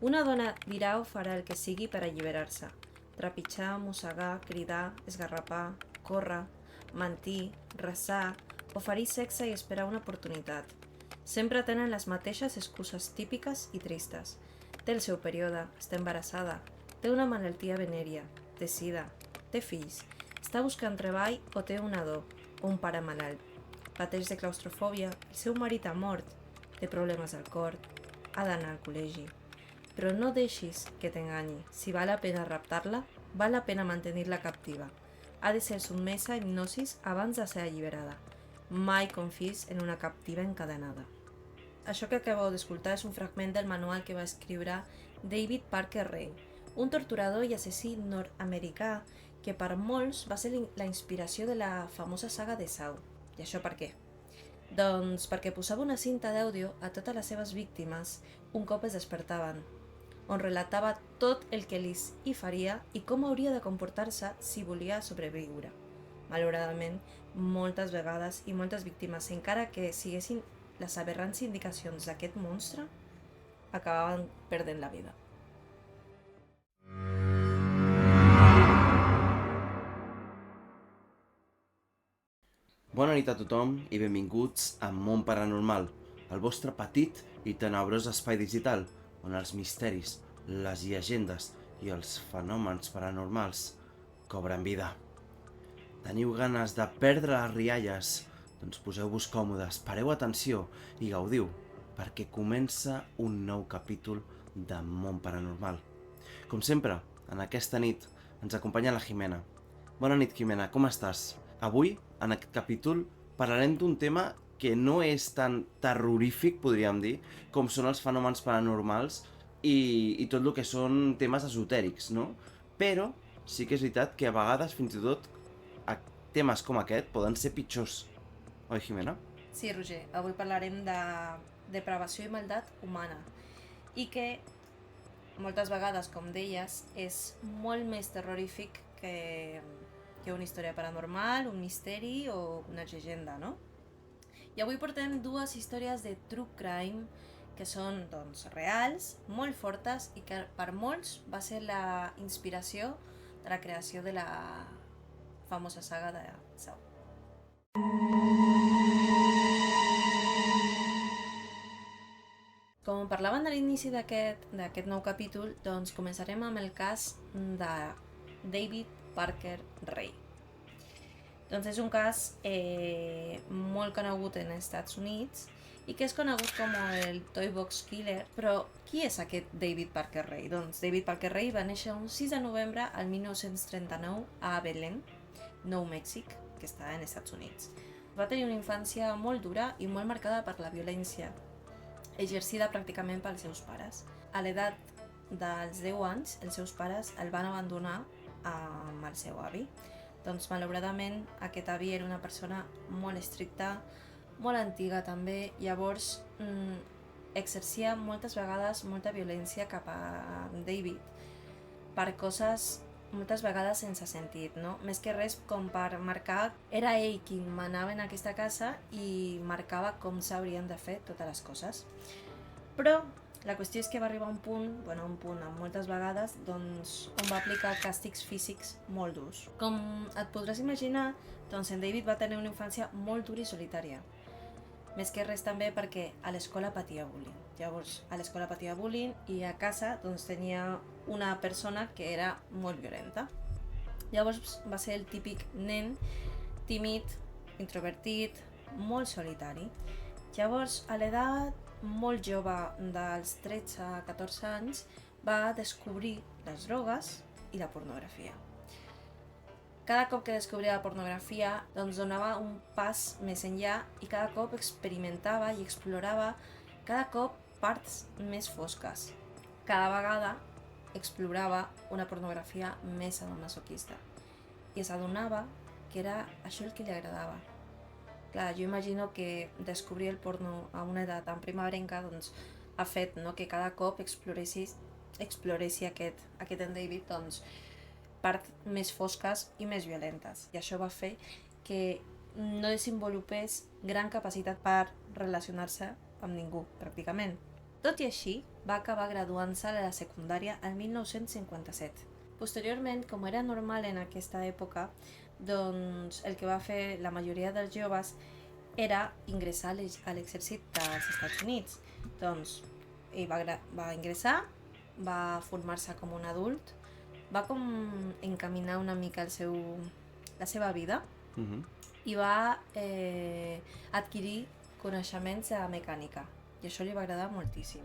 Una dona dirà o farà el que sigui per alliberar-se. Trepitjar, mossegar, cridar, esgarrapar, córrer, mentir, resar, oferir sexe i esperar una oportunitat. Sempre tenen les mateixes excuses típiques i tristes. Té el seu període, està embarassada, té una malaltia venèria, té sida, té fills, està buscant treball o té un nadó o un pare malalt. Pateix de claustrofòbia, el seu marit ha mort, té problemes al cor, ha d'anar al col·legi. Però no deixis que t'enganyi. Si val la pena raptar-la, val la pena mantenir-la captiva. Ha de ser sotmesa a hipnosis abans de ser alliberada. Mai confis en una captiva encadenada. Això que acabeu d'escoltar és un fragment del manual que va escriure David Parker Ray, un torturador i assassí nord-americà que per molts va ser la inspiració de la famosa saga de Saw. I això per què? Doncs perquè posava una cinta d'àudio a totes les seves víctimes un cop es despertaven, on relatava tot el que hi faria i com hauria de comportar-se si volia sobreviure. Malauradament, moltes vegades i moltes víctimes, encara que siguessin les aberrants indicacions d'aquest monstre, acabaven perdent la vida. Bona nit a tothom i benvinguts a Món Paranormal, el vostre petit i tenebrós espai digital, on els misteris, les llegendes i els fenòmens paranormals cobren vida. Teniu ganes de perdre les rialles? Doncs poseu-vos còmodes, pareu atenció i gaudiu, perquè comença un nou capítol de Món Paranormal. Com sempre, en aquesta nit ens acompanya la Jimena. Bona nit, Jimena, com estàs? Avui, en aquest capítol, parlarem d'un tema que no és tan terrorífic, podríem dir, com són els fenòmens paranormals i tot el que són temes esotèrics, no? Però sí que és veritat que a vegades, fins i tot, temes com aquest poden ser pitjors. Oi, Jimena? Sí, Roger, avui parlarem de depravació i maldat humana i que moltes vegades, com deies, és molt més terrorífic que una història paranormal, un misteri o una llegenda, no? I avui portem dues històries de true crime que són, doncs, reals, molt fortes i que per molts va ser la inspiració de la creació de la famosa saga de Saw. Com parlaven a l'inici d'aquest nou capítol, doncs començarem amb el cas de David Parker Ray. Doncs és un cas molt conegut en els Estats Units i que és conegut com el Toy Box Killer. Però qui és aquest David Parker Ray? Doncs David Parker Ray va néixer un 6 de novembre al 1939 a Belen, Nou Mèxic, que està en els Estats Units. Va tenir una infància molt dura i molt marcada per la violència, exercida pràcticament pels seus pares. A l'edat dels 10 anys, els seus pares el van abandonar amb el seu avi. Doncs malauradament aquest avi era una persona molt estricta, molt antiga també, llavors exercia moltes vegades molta violència cap a David per coses moltes vegades sense sentit, no? Més que res com per marcar, era ell qui manava en aquesta casa i marcava com s'haurien de fer totes les coses. Però la qüestió és que va arribar un punt amb moltes vegades, doncs, on va aplicar càstigs físics molt durs. Com et podràs imaginar, doncs en David va tenir una infància molt dura i solitària. Més que res també perquè a l'escola patia bullying. Llavors, a l'escola patia bullying i a casa doncs, tenia una persona que era molt violenta. Llavors va ser el típic nen tímid, introvertit, molt solitari. Llavors, a l'edat molt jove, dels 13 a 14 anys, va descobrir les drogues i la pornografia. Cada cop que descobria la pornografia doncs donava un pas més enllà i cada cop experimentava i explorava cada cop parts més fosques. Cada vegada explorava una pornografia més sadomasoquista i s'adonava que era això el que li agradava. Clar, jo imagino que descobrir el porno a una edat tan primerenca doncs, ha fet, no, que cada cop exploressi aquest en David doncs, parts més fosques i més violentes. I això va fer que no desenvolupés gran capacitat per relacionar-se amb ningú, pràcticament. Tot i així, va acabar graduant-se a la secundària el 1957. Posteriorment, com era normal en aquesta època, doncs el que va fer la majoria dels joves era ingressar a l'exèrcit dels Estats Units. Doncs ell va ingressar, va formar-se com un adult, va com encaminar una mica la seva vida i va adquirir coneixements de mecànica, i això li va agradar moltíssim.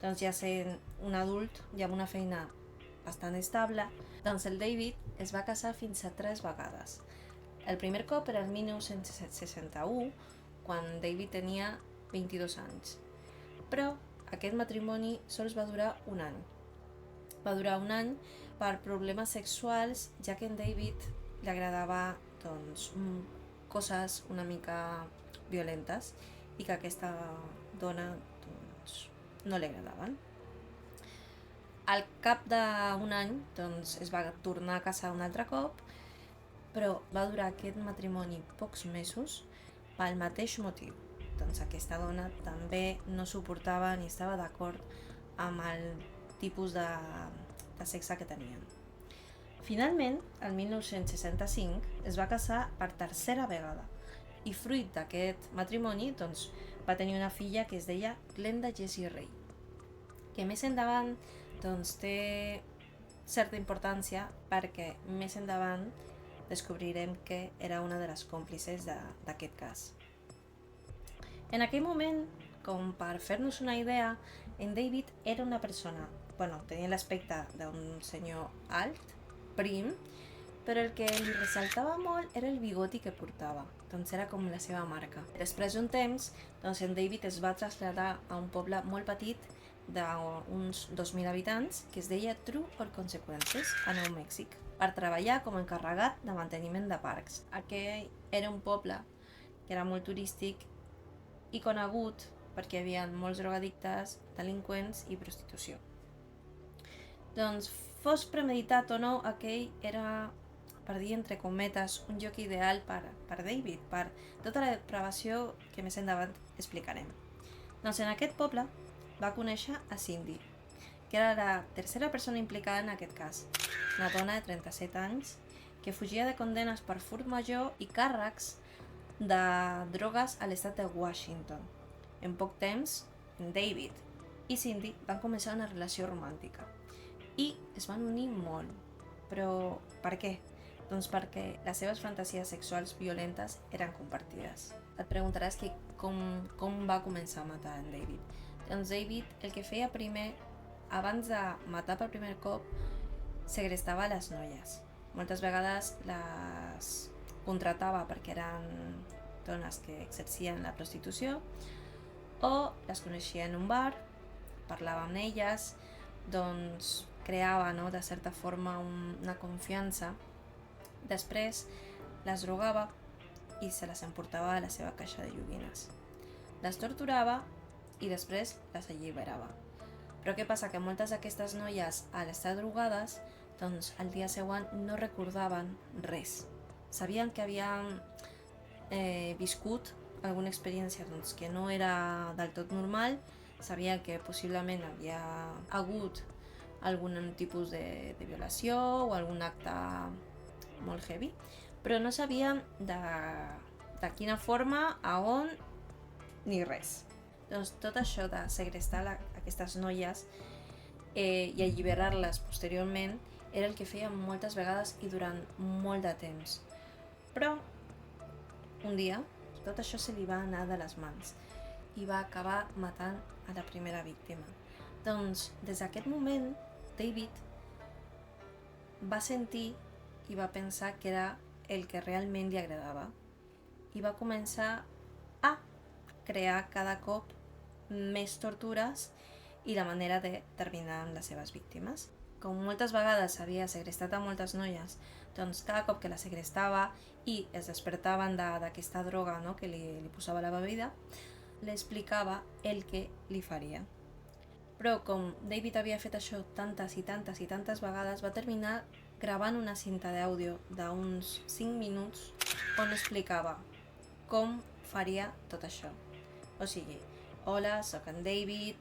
Doncs ja sent un adult i amb una feina bastant estable, doncs el David es va casar fins a 3 vegades. El primer cop era el 1961, quan David tenia 22 anys. Però aquest matrimoni sols va durar un any. Va durar un any per problemes sexuals, ja que a en David li agradava doncs, coses una mica violentes i que a aquesta dona doncs, no li agradaven. Al cap d'un any doncs, es va tornar a casar un altre cop, però va durar aquest matrimoni pocs mesos pel mateix motiu. Doncs aquesta dona també no suportava ni estava d'acord amb el tipus de sexe que tenien. Finalment, el 1965, es va casar per tercera vegada i fruit d'aquest matrimoni doncs, va tenir una filla que es deia Glenda Jessie Ray, que més endavant doncs, té certa importància perquè més endavant descobrirem que era una de les còmplices d'aquest cas. En aquell moment, com per fer-nos una idea, en David era una persona, tenia l'aspecte d'un senyor alt, prim, però el que li ressaltava molt era el bigoti que portava, doncs era com la seva marca. Després d'un temps, doncs en David es va traslladar a un poble molt petit d'uns 2.000 habitants que es deia True or Consequences, a Nou Mèxic, per treballar com a encarregat de manteniment de parcs. Aquell era un poble que era molt turístic i conegut perquè hi havia molts drogadictes, delinqüents i prostitució. Doncs, fos premeditat o no, aquell era, per dir entre cometes, un lloc ideal per David, per tota la depravació que més endavant explicarem. Doncs en aquest poble va conèixer a Cindy, que era la tercera persona implicada en aquest cas, una dona de 37 anys que fugia de condenes per furt major i càrrecs de drogues a l'estat de Washington. En poc temps, David i Cindy van començar una relació romàntica i es van unir molt. Però per què? Doncs perquè les seves fantasies sexuals violentes eren compartides. Et preguntaràs que com va començar a matar en David. Doncs David el que feia primer, abans de matar per primer cop, segrestava les noies. Moltes vegades les contratava perquè eren dones que exercien la prostitució o les coneixia en un bar, parlava amb elles, doncs creava de certa forma una confiança. Després les drogava i se les emportava a la seva caixa de joguines. Les torturava i després les alliberava. Però què passa? Que moltes d'aquestes noies, al estar drogades, doncs al dia següent no recordaven res. Sabien que havien viscut alguna experiència que no era del tot normal, sabien que possiblement havia hagut algun tipus de violació o algun acte molt heavy, però no sabien de quina forma, a on, ni res. Doncs tot això de segrestar aquestes noies i alliberar-les posteriorment era el que feia moltes vegades i durant molt de temps. Però un dia tot això se li va anar de les mans i va acabar matant a la primera víctima. Doncs des d'aquest moment David va sentir i va pensar que era el que realment li agradava i va començar a crear cada cop més tortures i la manera de terminar amb les seves víctimes. Com moltes vegades havia segrestat a moltes noies, doncs cada cop que la segrestava i es despertaven d'aquesta droga que li posava la bebida, li explicava el que li faria. Però com David havia fet això tantes i tantes i tantes vegades, va terminar gravant una cinta d'àudio d'uns 5 minuts on explicava com faria tot això. O sigui, hola, sóc en David,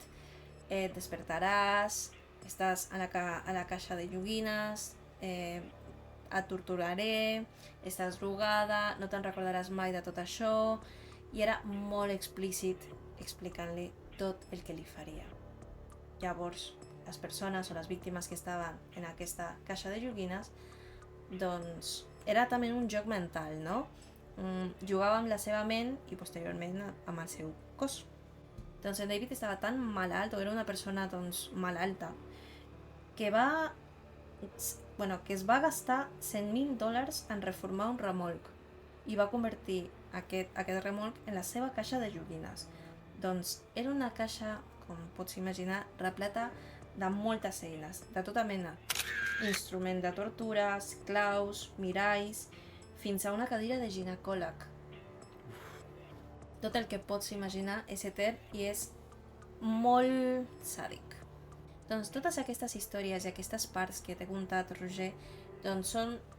et despertaràs, estàs a la caixa de joguines, et torturaré, estàs drogada, no te'n recordaràs mai de tot això, i era molt explícit explicant-li tot el que li faria. Llavors, les persones o les víctimes que estaven en aquesta caixa de joguines, doncs era també un joc mental, no? Jugava amb la seva ment i posteriorment amb el seu cos. Doncs en David estava tan malalt, o era una persona doncs malalta, que es va gastar $100,000 en reformar un remolc i va convertir aquest remolc en la seva caixa de joguines. Doncs era una caixa, com pots imaginar, repleta de moltes eines, de tota mena. Instrument de tortures, claus, miralls, fins a una cadira de ginecòleg. Tot el que pots imaginar és etern i és molt sàdic. Doncs totes aquestes històries i aquestes parts que t'he contat, Roger, doncs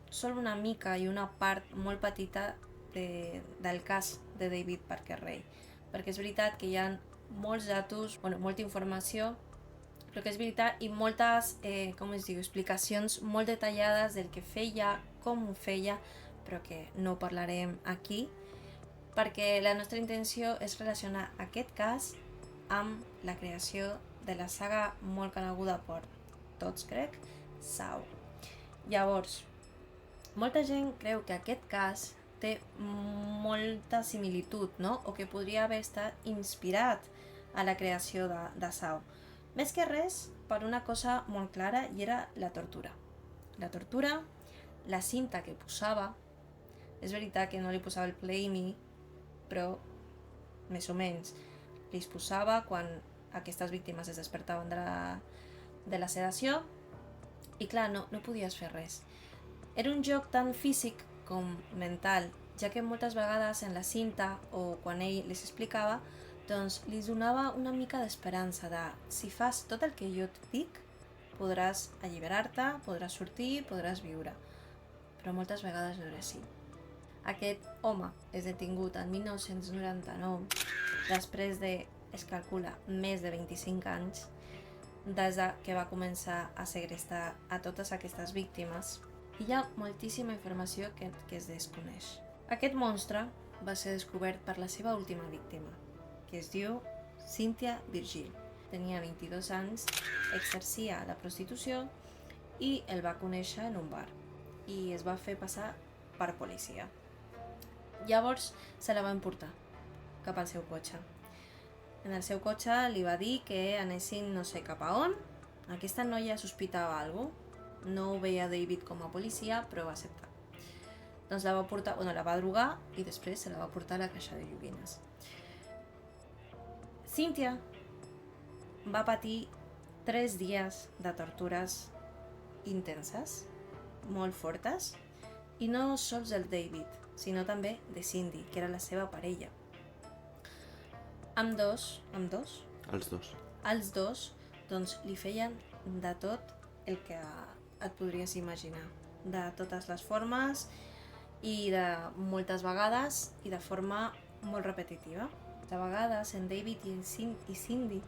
són una mica i una part molt petita del cas de David Parker Ray. Perquè és veritat que hi ha molts datos, molta informació, però que és veritat, i moltes explicacions molt detallades del que feia, com ho feia, però que no parlarem aquí, perquè la nostra intenció és relacionar aquest cas amb la creació de la saga molt coneguda per tots, crec, Saw. Llavors, molta gent creu que aquest cas té molta similitud, no? O que podria haver estat inspirat a la creació de Saw. Més que res, per una cosa molt clara, i era la tortura. La tortura, la cinta que posava, és veritat que no li posava el Play Me, però més o menys li posava quan aquestes víctimes es despertaven de la sedació, i clar, no podies fer res. Era un joc tan físic com mental, ja que moltes vegades en la cinta o quan ell les explicava, doncs li donava una mica d'esperança de si fas tot el que jo et dic, podràs alliberar-te, podràs sortir, podràs viure. Però moltes vegades no era així. Aquest home és detingut en 1999, després de, es calcula, més de 25 anys, des que va començar a segrestar a totes aquestes víctimes. Hi ha moltíssima informació que es desconeix. Aquest monstre va ser descobert per la seva última víctima, que es diu Cynthia Virgil. Tenia 22 anys, exercia la prostitució i el va conèixer en un bar i es va fer passar per policia. Llavors se la va emportar cap al seu cotxe. En el seu cotxe li va dir que anessin no sé cap a on. Aquesta noia sospitava alguna cosa. No ho veia David com a policia, però va acceptar. Doncs la va drogar i després se la va portar a la caixa de joguines. Cynthia va patir 3 dies de tortures intenses, molt fortes, i no sols del David, sinó també de Cindy, que era la seva parella. Els dos, doncs li feien de tot el que et podries imaginar, de totes les formes i de moltes vegades i de forma molt repetitiva. De vegades en David i Cindy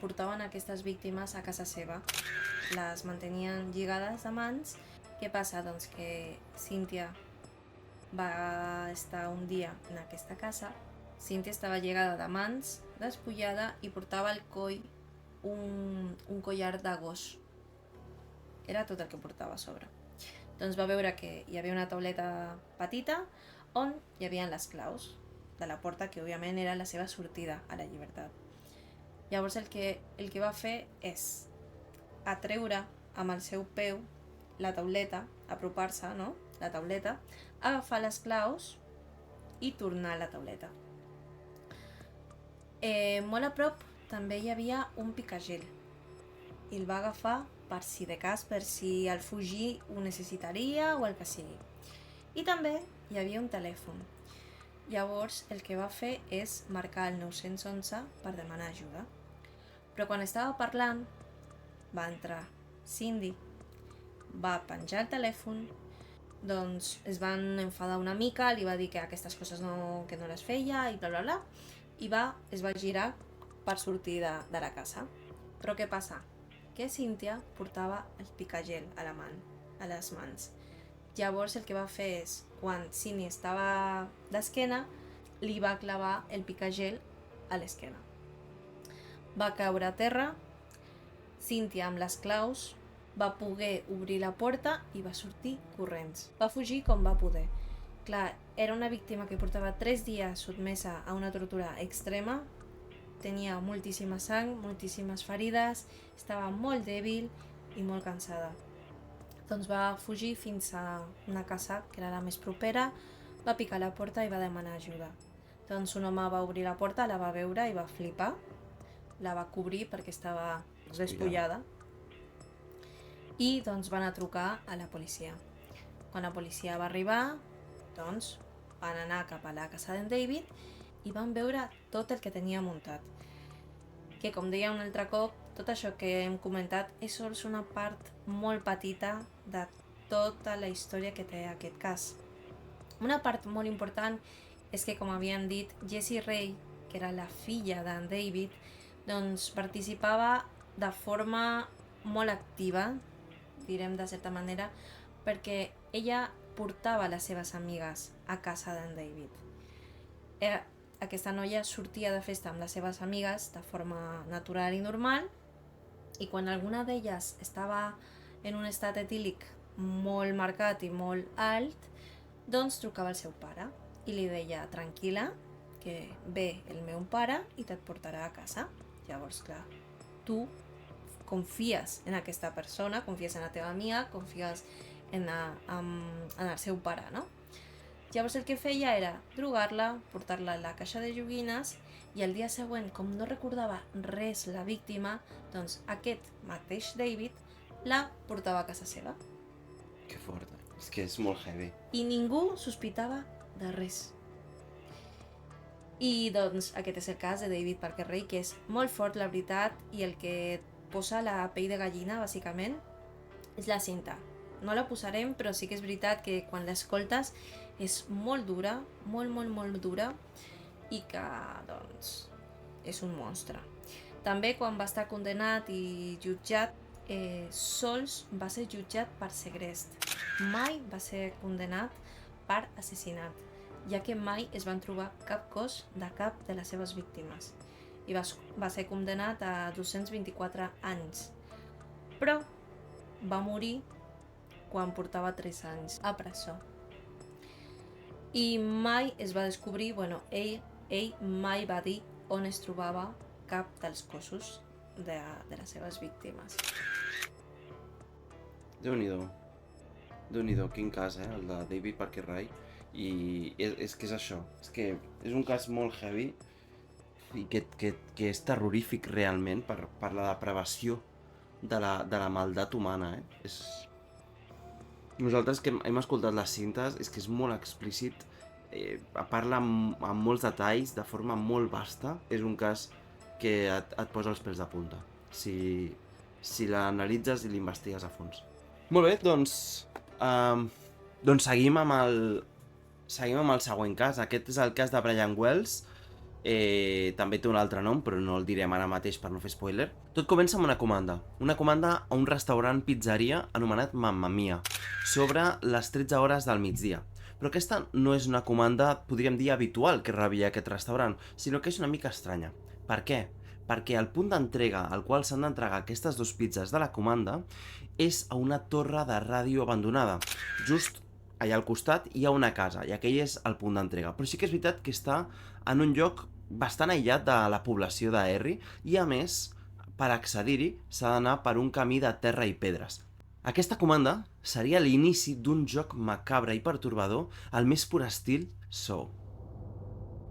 portaven aquestes víctimes a casa seva, les mantenien lligades de mans. Què passa? Doncs que Cynthia va estar un dia en aquesta casa. Cynthia estava lligada de mans, despullada, i portava al coll un collar de gos. Era tot el que portava a sobre. Doncs va veure que hi havia una tauleta petita on hi havia les claus de la porta, que òbviament era la seva sortida a la llibertat. Llavors el que va fer és atreure amb el seu peu la tauleta, apropar-se, no? La tauleta, agafar les claus i tornar a la tauleta. Molt a prop també hi havia un picagel i el va agafar per si de cas, per si al fugir ho necessitaria o el que sigui. I també hi havia un telèfon. Llavors el que va fer és marcar el 911 per demanar ajuda. Però quan estava parlant va entrar Cindy, va penjar el telèfon, doncs es van enfadar una mica, li va dir que aquestes coses que no les feia i bla bla bla, i es va girar per sortir de la casa. Però què passa? Que Cynthia portava el picagel a les mans. Llavors el que va fer és, quan Sidney estava d'esquena, li va clavar el picagel a l'esquena. Va caure a terra, Cynthia amb les claus va poder obrir la porta i va sortir corrents. Va fugir com va poder. Clar, era una víctima que portava 3 dies sotmesa a una tortura extrema, tenia moltíssima sang, moltíssimes ferides, estava molt dèbil i molt cansada. Doncs va fugir fins a una casa que era la més propera, va picar la porta i va demanar ajuda. Doncs un home va obrir la porta, la va veure i va flipar, la va cobrir perquè estava despullada i doncs van a trucar a la policia. Quan la policia va arribar, doncs van anar cap a la casa d'en David i van veure tot el que tenia muntat. Que com deia un altre cop, tot això que hem comentat és sols una part molt petita de tota la història que té aquest cas. Una part molt important és que, com havíem dit, Jessie Ray, que era la filla d'en David, doncs participava de forma molt activa, direm de certa manera, perquè ella portava les seves amigues a casa d'en David. Aquesta noia sortia de festa amb les seves amigues de forma natural i normal, i quan alguna d'elles estava en un estat etílic molt marcat i molt alt, doncs trucava al seu pare i li deia: tranquil·la, que ve el meu pare i te't portarà a casa. Llavors, clar, tu confies en aquesta persona, confies en la teva amiga, confies en el seu pare, no? Llavors el que feia era drogar-la, portar-la a la caixa de joguines i el dia següent, com no recordava res la víctima, doncs aquest mateix David la portava a casa seva. Que fort, és que és molt heavy. I ningú sospitava de res. I doncs aquest és el cas de David Parker Ray, que és molt fort, la veritat, i el que posa la pell de gallina, bàsicament, és la cinta. No la posarem, però sí que és veritat que quan l'escoltes és molt dura, molt dura, i que, doncs, és un monstre. També quan va estar condenat i jutjat, sols va ser jutjat per segrest. Mai va ser condenat per assassinat, ja que mai es van trobar cap cos de cap de les seves víctimes. I va ser condenat a 224 anys. Però va morir quan portava 3 anys a presó. I mai es va descobrir, ell mai va dir on es trobava cap dels cossos de les seves víctimes. Déu-n'hi-do, quin cas, el de David Parker Ray. I és que és això, és que és un cas molt heavy i que és terrorífic realment per la depravació de la maldat humana. Nosaltres que hem escoltat les cintes, és que és molt explícit, parla amb molts detalls, de forma molt vasta. És un cas que et posa els pèls de punta, si l'analitzes i l'investigues a fons. Molt bé, doncs seguim amb el següent cas. Aquest és el cas de Brian Wells. També té un altre nom, però no el direm ara mateix per no fer spoiler. Tot comença amb una comanda a un restaurant pizzeria anomenat Mamma Mia, sobre les 13 hores del migdia. Però aquesta no és una comanda, podríem dir, habitual que rebia aquest restaurant, sinó que és una mica estranya. Per què? Perquè el punt d'entrega al qual s'han d'entregar aquestes 2 pizzas de la comanda és a una torre de ràdio abandonada. Just allà al costat hi ha una casa, i aquell és el punt d'entrega. Però sí que és veritat que està en un lloc bastant aïllat de la població de Erie, i a més, per accedir-hi s'ha d'anar per un camí de terra i pedres. Aquesta comanda seria l'inici d'un joc macabre i pertorbador al més pur estil Saw.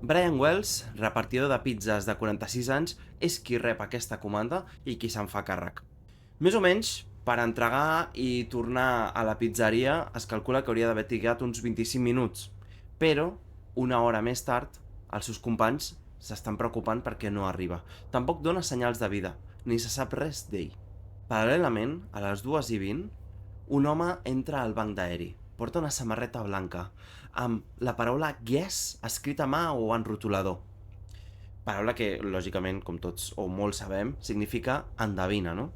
Brian Wells, repartidor de pizzas de 46 anys, és qui rep aquesta comanda i qui se'n fa càrrec. Més o menys, per entregar i tornar a la pizzeria es calcula que hauria d'haver trigat uns 25 minuts, però una hora més tard els seus companys s'estan preocupant perquè no arriba. Tampoc dona senyals de vida, ni se sap res d'ell. Paral·lelament, a les 2:20, un home entra al banc d'aeri. Porta una samarreta blanca, amb la paraula Guess escrita a mà o en rotulador. paraula que, lògicament, com tots o molts sabem, significa endevina, no?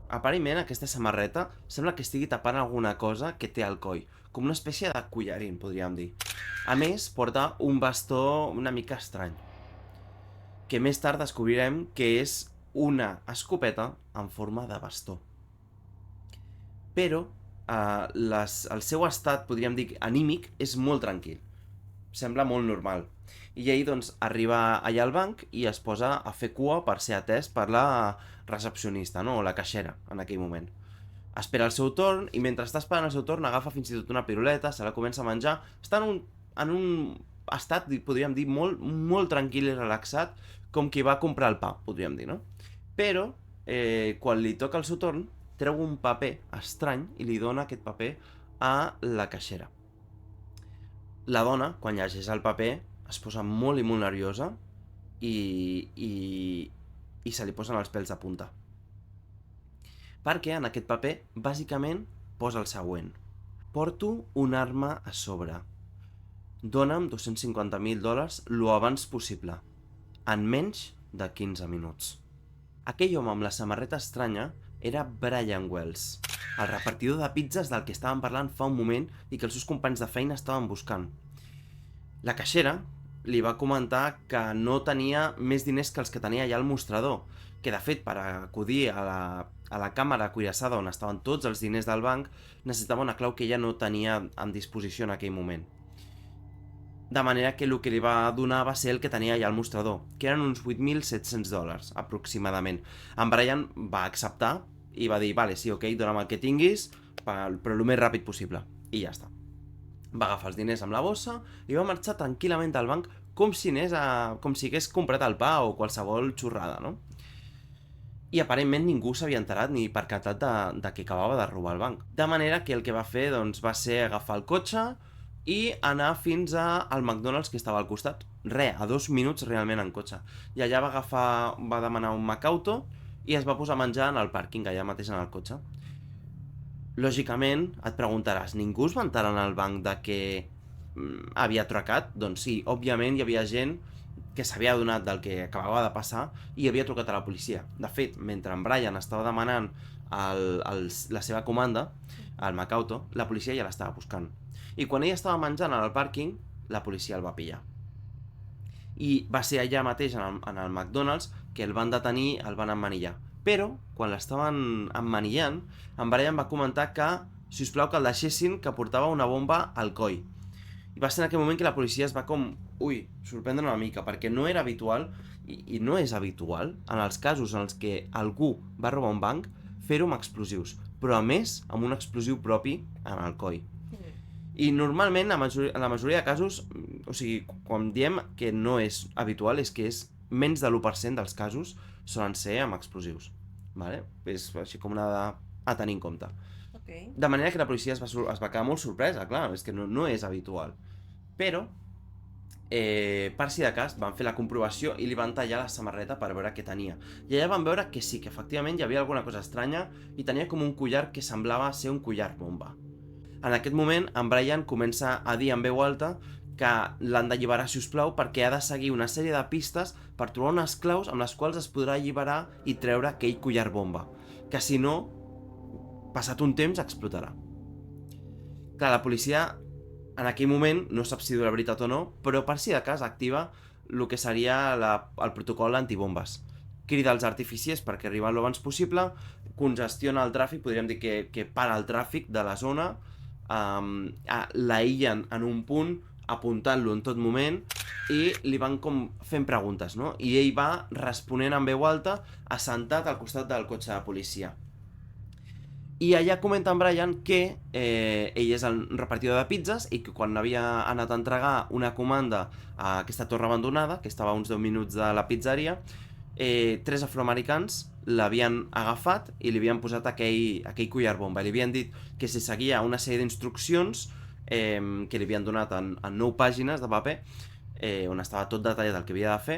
Aparentment, aquesta samarreta sembla que estigui tapant alguna cosa que té al coll, com una espècie de collarín, podríem dir. A més, porta un bastó una mica estrany, que més tard descobrirem que és una escopeta en forma de bastó. Però el seu estat, podríem dir, anímic, és molt tranquil. Sembla molt normal. I ell, doncs, arriba allà al banc i es posa a fer cua per ser atès per la recepcionista, no? O la caixera, en aquell moment. Espera el seu torn i mentre està esperant el seu torn agafa fins i tot una piruleta, se la comença a menjar. Està en un estat, podríem dir, molt, molt tranquil i relaxat, com qui va a comprar el pa, podríem dir, no? Però, quan li toca el seu torn, treu un paper estrany i li dona aquest paper a la caixera. La dona, quan llegeix el paper, es posa molt i molt nerviosa i se li posen els pèls de punta. Perquè en aquest paper, bàsicament, posa el següent. Porto una arma a sobre. Dóna'm $250.000 lo abans possible, en menys de 15 minuts. Aquell home amb la samarreta estranya era Brian Wells, el repartidor de pizzas del que estàvem parlant fa un moment i que els seus companys de feina estaven buscant. La caixera li va comentar que no tenia més diners que els que tenia allà al mostrador, que de fet per acudir a la càmera cuirassada on estaven tots els diners del banc necessitava una clau que ella no tenia en disposició en aquell moment. De manera que el que li va donar va ser el que tenia allà al mostrador, que eren uns $8.700, aproximadament. En Brian va acceptar i va dir, vale, sí, ok, dona'm el que tinguis, però el més ràpid possible. I ja està. Va agafar els diners amb la bossa i va marxar tranquil·lament al banc com si hagués comprat el pa o qualsevol xorrada, no? I aparentment ningú s'havia enterat ni percatat de que acabava de robar el banc. De manera que el que va fer doncs, va ser agafar el cotxe i anar fins al McDonald's que estava al costat. A 2 minuts realment en cotxe. I allà va demanar un Macauto i es va posar a menjar en el pàrquing, allà mateix en el cotxe. Lògicament, et preguntaràs, ningú es va enterar en el banc de que havia atracat? Doncs sí, òbviament hi havia gent que s'havia adonat del que acabava de passar i havia trucat a la policia. De fet, mentre en Brian estava demanant la seva comanda, el Macauto, la policia ja l'estava buscant. I quan ell estava menjant al pàrquing, la policia el va pillar. I va ser allà mateix, en el McDonald's, que el van detenir, el van emmanillar. Però, quan l'estaven emmanillant, en Brian va comentar que, si us plau, que el deixessin, que portava una bomba al coll. I va ser en aquell moment que la policia es va sorprendre una mica, perquè no era habitual, i no és habitual, en els casos en els que algú va robar un banc, fer-ho amb explosius, però a més amb un explosiu propi en el coll. I normalment, en la majoria de casos, o sigui, quan diem que no és habitual, és que és menys de l'1% dels casos solen ser amb explosius. Vale? És així com una dada a tenir en compte. Okay. De manera que la policia es va quedar molt sorpresa, clar, és que no és habitual. Però, per si de cas, van fer la comprovació i li van tallar la samarreta per veure què tenia. I allà van veure que sí, que efectivament hi havia alguna cosa estranya i tenia com un collar que semblava ser un collar bomba. En aquest moment, en Brian comença a dir en veu alta que l'han d'alliberar, si us plau, perquè ha de seguir una sèrie de pistes per trobar unes claus amb les quals es podrà alliberar i treure aquell collar bomba, que si no, passat un temps, explotarà. Clar, la policia en aquell moment no sap si diu la veritat o no, però per si de cas activa el que seria el protocol antibombes. Crida els artificiers perquè arriben lo abans possible, congestiona el tràfic, podríem dir que para el tràfic de la zona, l'aïllen en un punt, apuntant-lo en tot moment, i li van com fent preguntes, no? I ell va responent en veu alta, assentat al costat del cotxe de policia. I allà comenta en Brian que ell és el repartidor de pizzas i que quan havia anat a entregar una comanda a aquesta torre abandonada, que estava a uns 10 minuts de la pizzeria, 3 afroamericans l'havien agafat i li havien posat aquell collar bomba. Li havien dit que si seguia una sèrie d'instruccions que li havien donat en 9 pàgines de paper, on estava tot detallat el que havia de fer,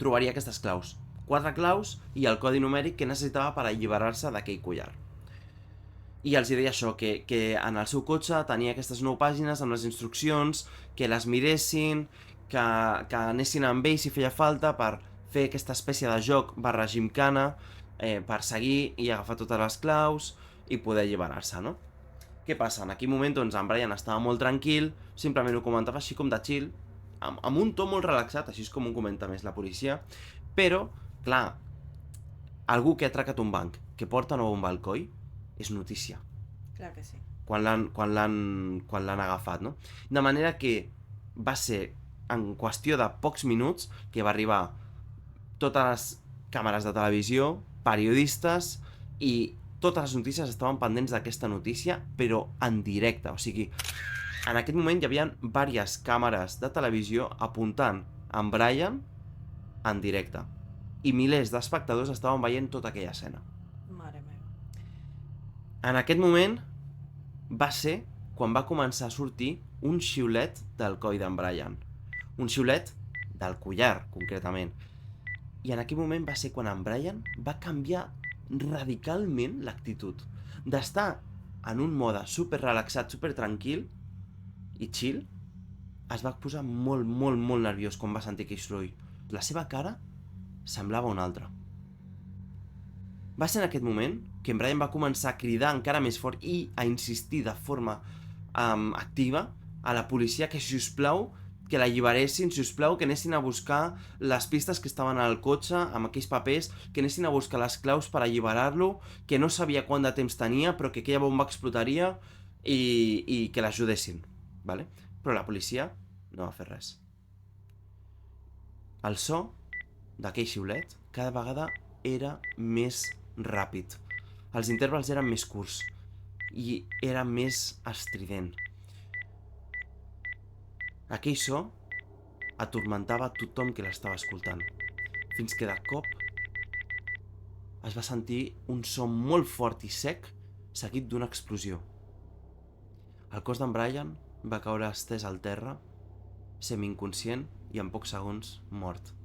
trobaria aquestes claus. 4 claus i el codi numèric que necessitava per alliberar-se d'aquell collar. I els deia això, que en el seu cotxe tenia aquestes 9 pàgines amb les instruccions, que les miressin, que anessin amb ell si feia falta per fer aquesta espècie de joc barra gimcana, per seguir i agafar totes les claus i poder alliberar-se, no? Què passa? En aquell moment, doncs, en Brian estava molt tranquil, simplement ho comentava així com de chill, amb un to molt relaxat, així és com ho comenta més la policia, però, clar, algú que ha atracat un banc, que porta una bomba al coll, és notícia. Clar que sí. Quan l'han agafat, no? De manera que va ser en qüestió de pocs minuts que va arribar totes les càmeres de televisió, periodistes, i totes les notícies estaven pendents d'aquesta notícia, però en directe. O sigui, en aquest moment hi havia diverses càmeres de televisió apuntant en Brian en directe. I milers d'espectadors estaven veient tota aquella escena. Mare meva. En aquest moment va ser quan va començar a sortir un xiulet del coll d'en Brian. Un xiulet del collar, concretament. I en aquell moment va ser quan en Brian va canviar radicalment l'actitud. D'estar en un mode super relaxat, super tranquil i chill, es va posar molt, molt, molt nerviós quan va sentir aquell soroll. La seva cara semblava una altra. Va ser en aquest moment que en Brian va començar a cridar encara més fort i a insistir de forma activa a la policia que, si us plau, que l'alliberessin, si us plau, que anessin a buscar les pistes que estaven al cotxe amb aquells papers, que anessin a buscar les claus per alliberar-lo, que no sabia quant de temps tenia, però que aquella bomba explotaria i que l'ajudessin, ¿vale? Però la policia no va fer res. El so d'aquell xiulet cada vegada era més ràpid. Els intervals eren més curts i era més estrident. Aquell so atormentava tothom que l'estava escoltant, fins que de cop es va sentir un so molt fort i sec seguit d'una explosió. El cos d'en Brian va caure estès al terra, semi-inconscient i en pocs segons mort.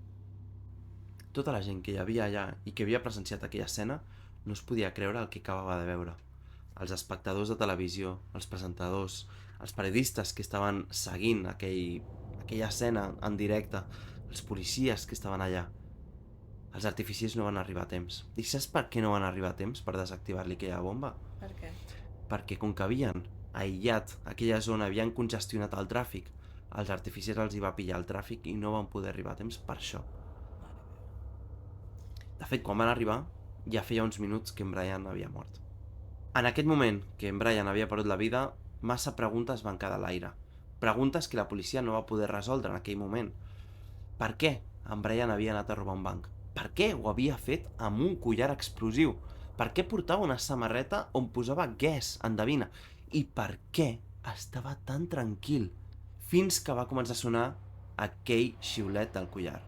Tota la gent que hi havia allà i que havia presenciat aquella escena no es podia creure el que acabava de veure. Els espectadors de televisió, els presentadors, els periodistes que estaven seguint aquella escena en directe, els policies que estaven allà. Els artificiers no van arribar a temps. I saps per què no van arribar a temps per desactivar-li aquella bomba? Per què? Perquè com que havien aïllat aquella zona, havien congestionat el tràfic, als artificiers els hi va pillar el tràfic i no van poder arribar a temps per això. De fet, quan van arribar, ja feia uns minuts que en Brian havia mort. En aquest moment que en Brian havia perdut la vida, massa preguntes van quedar a l'aire. Preguntes que la policia no va poder resoldre en aquell moment. Per què en Brian havia anat a robar un banc? Per què ho havia fet amb un collar explosiu? Per què portava una samarreta on posava gas, endevina? I per què estava tan tranquil fins que va començar a sonar aquell xiulet del collar?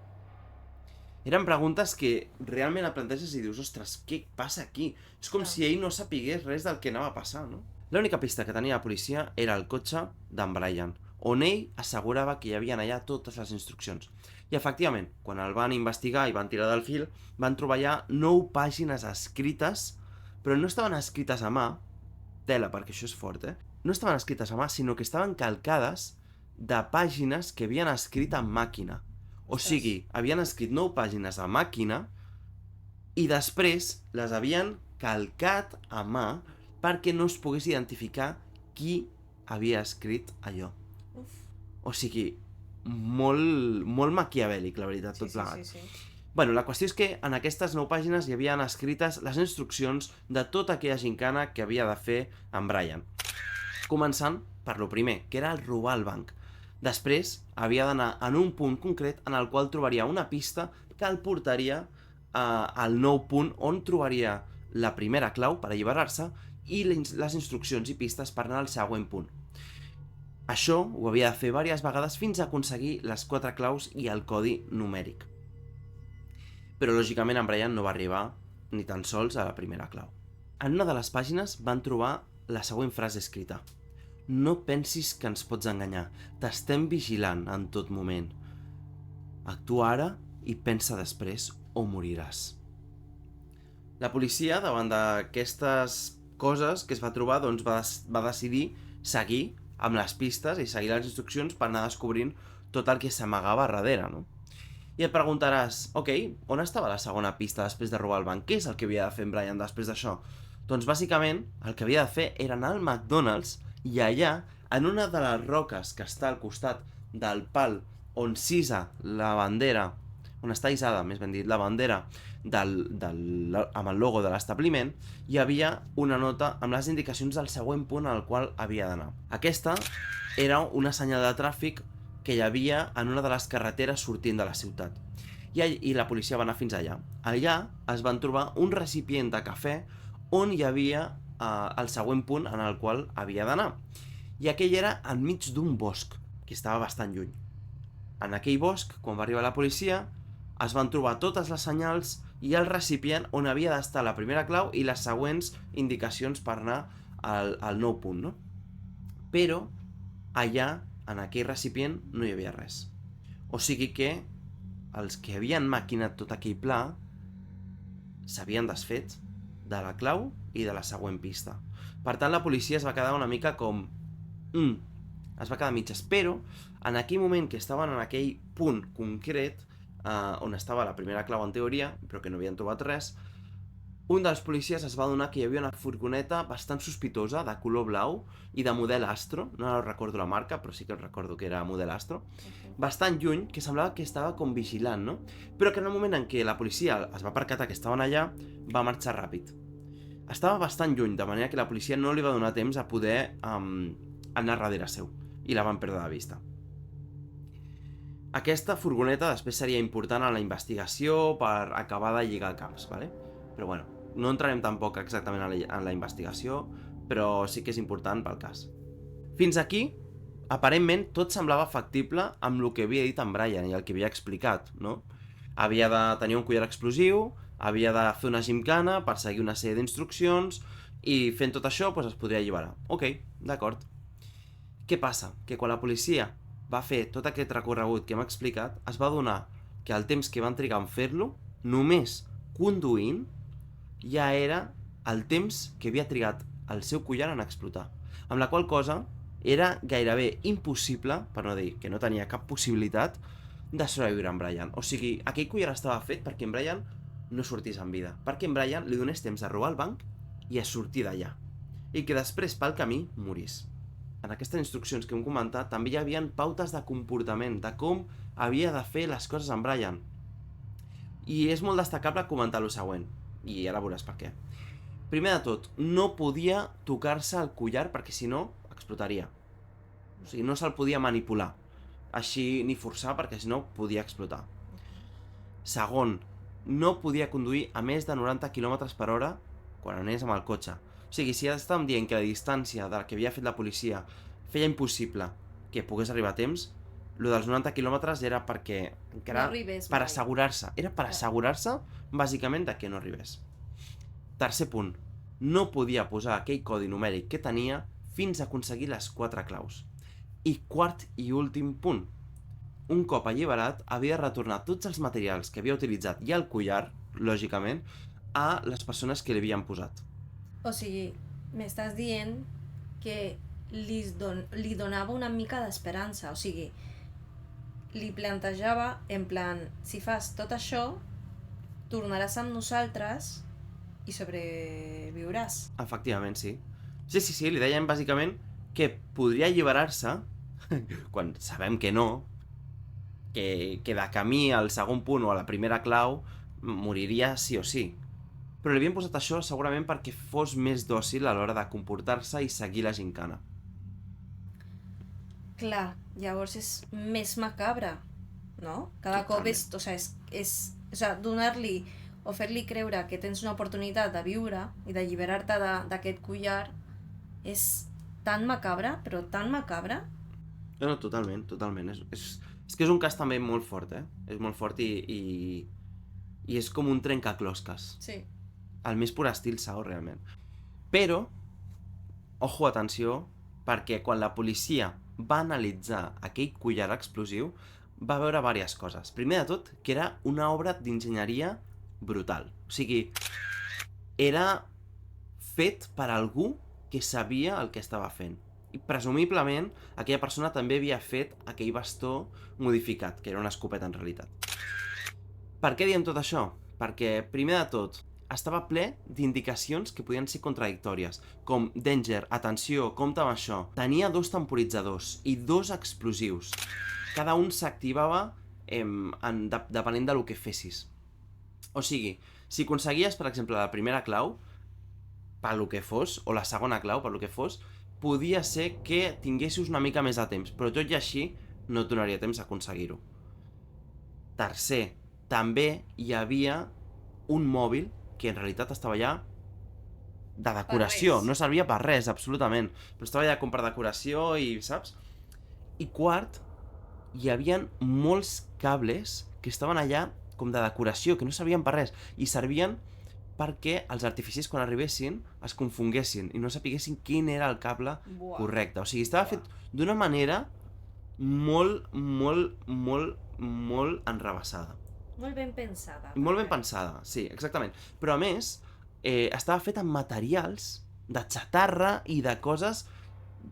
Eren preguntes que realment et planteges i dius, ostres, què passa aquí? És com si ell no sapigués res del que anava a passar, no? L'única pista que tenia la policia era el cotxe d'en Brian, on ell assegurava que hi havia allà totes les instruccions. I efectivament, quan el van investigar i van tirar del fil, van trobar allà 9 pàgines escrites, però no estaven escrites a mà, tela, perquè això és fort, no estaven escrites a mà, sinó que estaven calcades de pàgines que havien escrit en màquina. O sigui, havien escrit 9 pàgines a màquina i després les havien calcat a mà perquè no es pogués identificar qui havia escrit allò. Uf. O sigui, molt maquiavèlic, la veritat, tot plegat. Sí. Bueno, la qüestió és que en aquestes 9 pàgines hi havien escrites les instruccions de tota aquella gincana que havia de fer en Brian. Començant per lo primer, que era el robar el banc. Després havia d'anar en un punt concret en el qual trobaria una pista que el portaria al nou punt on trobaria la primera clau per alliberar-se i les instruccions i pistes per anar al següent punt. Això ho havia de fer diverses vegades fins a aconseguir les 4 claus i el codi numèric. Però lògicament en Brian no va arribar ni tan sols a la primera clau. En una de les pàgines van trobar la següent frase escrita. No pensis que ens pots enganyar. T'estem vigilant en tot moment. Actua ara i pensa després o moriràs. La policia, davant d'aquestes coses que es va trobar, va decidir seguir amb les pistes i seguir les instruccions per anar descobrint tot el que s'amagava darrere, no? I et preguntaràs, ok, on estava la segona pista després de robar el banc? Què és el que havia de fer en Brian després d'això? Doncs bàsicament el que havia de fer era anar al McDonald's i allà, en una de les roques que està al costat del pal on s'isa la bandera, on està isada, més ben dit, la bandera amb el logo de l'establiment, hi havia una nota amb les indicacions del següent punt al qual havia d'anar. Aquesta era una senyal de tràfic que hi havia en una de les carreteres sortint de la ciutat. I la policia va anar fins allà. Allà es van trobar un recipient de cafè on hi havia el següent punt en el qual havia d'anar. I aquell era enmig d'un bosc, que estava bastant lluny. En aquell bosc, quan va arribar la policia, es van trobar totes les senyals i el recipient on havia d'estar la primera clau i les següents indicacions per anar al nou punt, no? Però allà, en aquell recipient, no hi havia res. O sigui que els que havien maquinat tot aquell pla s'havien desfet de la clau i de la següent pista. Per tant, la policia es va quedar una mica com... es va quedar a mitges, però en aquell moment que estaven en aquell punt concret on estava la primera clau en teoria, però que no havien trobat res, un dels policies es va adonar que hi havia una furgoneta bastant sospitosa, de color blau i de model Astro, no recordo la marca, però sí que recordo que era model Astro, bastant lluny, que semblava que estava com vigilant, no? Però que en el moment en què la policia es va percatar que estaven allà, va marxar ràpid. Estava bastant lluny, de manera que la policia no li va donar temps a poder anar darrere seu, i la van perdre de vista. Aquesta furgoneta després seria important a la investigació per acabar de lligar caps, ¿vale? Però bueno, no entrarem tampoc exactament en la investigació, però sí que és important pel cas. Fins aquí, aparentment, tot semblava factible amb el que havia dit en Brian i el que havia explicat, no? Havia de tenir un collar explosiu, havia de fer una gimcana per seguir una sèrie d'instruccions i fent tot això doncs es podria alliberar. Ok, d'acord. Què passa? Que quan la policia va fer tot aquest recorregut que hem explicat, es va adonar que el temps que van trigar en fer-lo, només conduint, ja era el temps que havia trigat el seu collar en explotar. Amb la qual cosa era gairebé impossible, per no dir que no tenia cap possibilitat, de sobreviure en Brian. O sigui, aquell collar estava fet perquè en Brian no sortís en vida, perquè en Brian li donés temps a robar el banc i a sortir d'allà, i que després pel camí morís. En aquestes instruccions que hem comentat també hi havia pautes de comportament, de com havia de fer les coses en Brian. I és molt destacable comentar el següent, i ara veuràs per què. Primer de tot, no podia tocar-se el collar perquè si no explotaria. O sigui, no se'l podia manipular, així ni forçar perquè si no podia explotar. Segon, no podia conduir a més de 90 km/h quan anés amb el cotxe. O sigui, si estàvem dient que la distància de la que havia fet la policia feia impossible que pogués arribar a temps, lo dels 90 quilòmetres era perquè... No arribés per mai. assegurar-se. Era per assegurar-se, bàsicament, de que no arribés. Tercer punt. No podia posar aquell codi numèric que tenia fins a aconseguir les 4 claus. I quart i últim punt. Un cop alliberat, havia de retornar tots els materials que havia utilitzat i el collar, lògicament, a les persones que li havien posat. O sigui, m'estàs dient que li donava una mica d'esperança, o sigui, li plantejava en plan, si fas tot això, tornaràs amb nosaltres i sobreviuràs. Efectivament, sí. Sí, li deien bàsicament que podria alliberar-se, quan sabem que no, que de camí al segon punt o a la primera clau moriria sí o sí. Però li havien posat això segurament perquè fos més dòcil a l'hora de comportar-se i seguir la gincana. Clar, llavors és més macabre, no? Cada cop és... O sigui, donar-li o fer-li creure que tens una oportunitat de viure i d'alliberar-te d'aquest collar és tan macabre, però tan macabre. No, totalment. És que és un cas també molt fort, És molt fort i és com un trencaclosques. Sí. El més pur estil Saw, realment. Però, ojo, atenció, perquè quan la policia va analitzar aquell collar explosiu, va veure diverses coses. Primer de tot, que era una obra d'enginyeria brutal. O sigui, era fet per algú que sabia el que estava fent. I presumiblement aquella persona també havia fet aquell bastó modificat, que era una escopeta en realitat. Per què diem tot això? Perquè, primer de tot, estava ple d'indicacions que podien ser contradictòries, com danger, atenció, compte amb això. Tenia 2 temporitzadors i 2 explosius. Cada un s'activava depenent del que fessis. O sigui, si aconseguies, per exemple, la primera clau, pel que fos, o la segona clau, pel que fos, podia ser que tinguessis una mica més de temps, però tot i així no et donaria temps a aconseguir-ho. Tercer, també hi havia un mòbil que en realitat estava allà de decoració, no servia per res, absolutament, però estava allà com per decoració i, saps? I quart, hi havia molts cables que estaven allà com de decoració, que no servien per res, i servien perquè els artificis quan arribessin es confonguessin i no sapiguessin quin era el cable correcte. O sigui, estava fet d'una manera molt enrevessada. Molt ben pensada. Molt ben pensada, sí, exactament. Però a més, estava fet amb materials de xatarra i de coses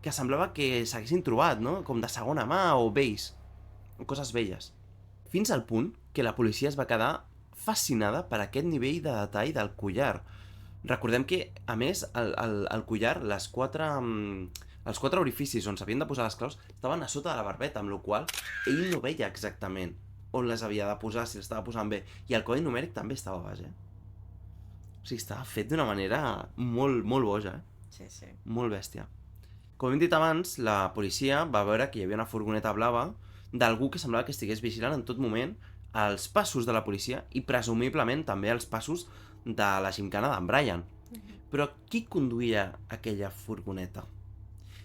que semblava que s'haguessin trobat, no? Com de segona mà o vells, coses velles. Fins al punt que la policia es va quedar fascinada per aquest nivell de detall del collar. Recordem que, a més, el collar, els quatre orificis on s'havien de posar les claus estaven a sota de la barbeta, amb la qual ell no veia exactament on les havia de posar, si les estava posant bé. I el codi numèric també estava baix, O sigui, estava fet d'una manera molt boja, Sí, sí. Molt bèstia. Com hem dit abans, la policia va veure que hi havia una furgoneta blava d'algú que semblava que estigués vigilant en tot moment els passos de la policia i presumiblement també els passos de la gimcana d'en Brian. Però qui conduïa aquella furgoneta?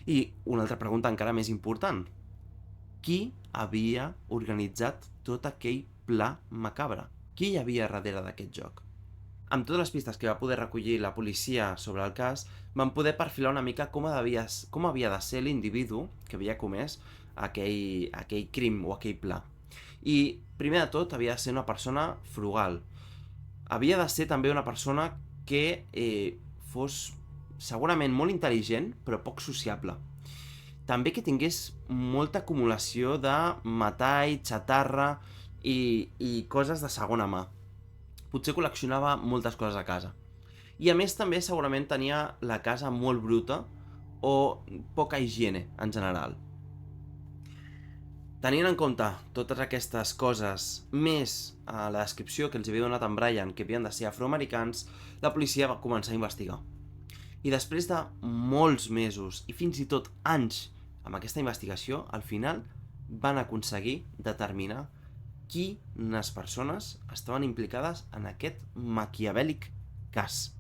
I una altra pregunta encara més important. Qui havia organitzat tot aquell pla macabre? Qui hi havia darrere d'aquest joc? Amb totes les pistes que va poder recollir la policia sobre el cas, van poder perfilar una mica com havia de ser l'individu que havia comès aquell crim o aquell pla. I, primer de tot, havia de ser una persona frugal. Havia de ser també una persona que fos segurament molt intel·ligent, però poc sociable. També que tingués molta acumulació de metall, xatarra i coses de segona mà. Potser col·leccionava moltes coses a casa. I a més també segurament tenia la casa molt bruta o poca higiene en general. Tenint en compte totes aquestes coses, més a la descripció que els havia donat en Brian, que havien de ser afroamericans, la policia va començar a investigar. I després de molts mesos i fins i tot anys amb aquesta investigació, al final van aconseguir determinar quines persones estaven implicades en aquest maquiavèlic cas.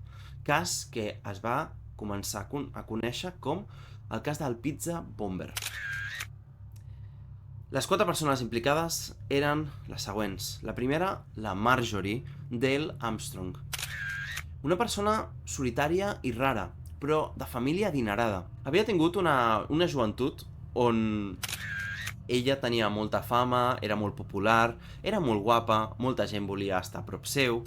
Cas que es va començar a conèixer com el cas del Pizza Bomber. Les 4 persones implicades eren les següents. La primera, la Marjorie Dale Armstrong. Una persona solitària i rara, però de família adinerada. Havia tingut una joventut on ella tenia molta fama, era molt popular, era molt guapa, molta gent volia estar a prop seu,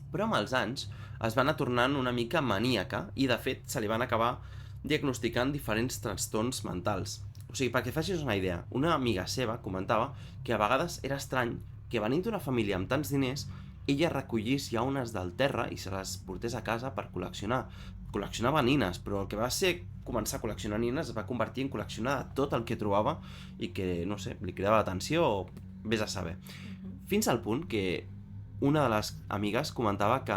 però amb els anys es va anar tornant una mica maníaca i de fet se li van acabar diagnosticant diferents trastorns mentals. O sigui, perquè facis una idea, una amiga seva comentava que a vegades era estrany que venint d'una família amb tants diners ella recollís llaunes del terra i se les portés a casa per col·leccionar. Col·leccionava nines, però el que va ser començar a col·leccionar nines es va convertir en col·leccionar de tot el que trobava i que, no sé, li cridava l'atenció o vés a saber. Fins al punt que una de les amigues comentava que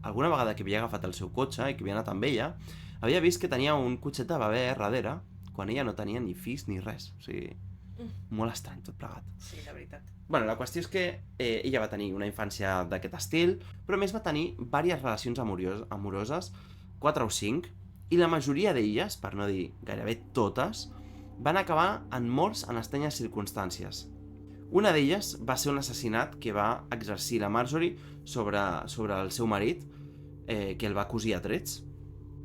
alguna vegada que havia agafat el seu cotxe i que havia anat amb ella, havia vist que tenia un cotxet de bebè darrere quan ella no tenia ni fills ni res. O sigui, molt estrany tot plegat. Sí, la veritat. Bueno, la qüestió és que ella va tenir una infància d'aquest estil, però a més va tenir diverses relacions amoroses, 4 o 5, i la majoria d'elles, per no dir gairebé totes, van acabar en morts en estranyes circumstàncies. Una d'elles va ser un assassinat que va exercir la Marjorie sobre el seu marit, que el va cosir a trets,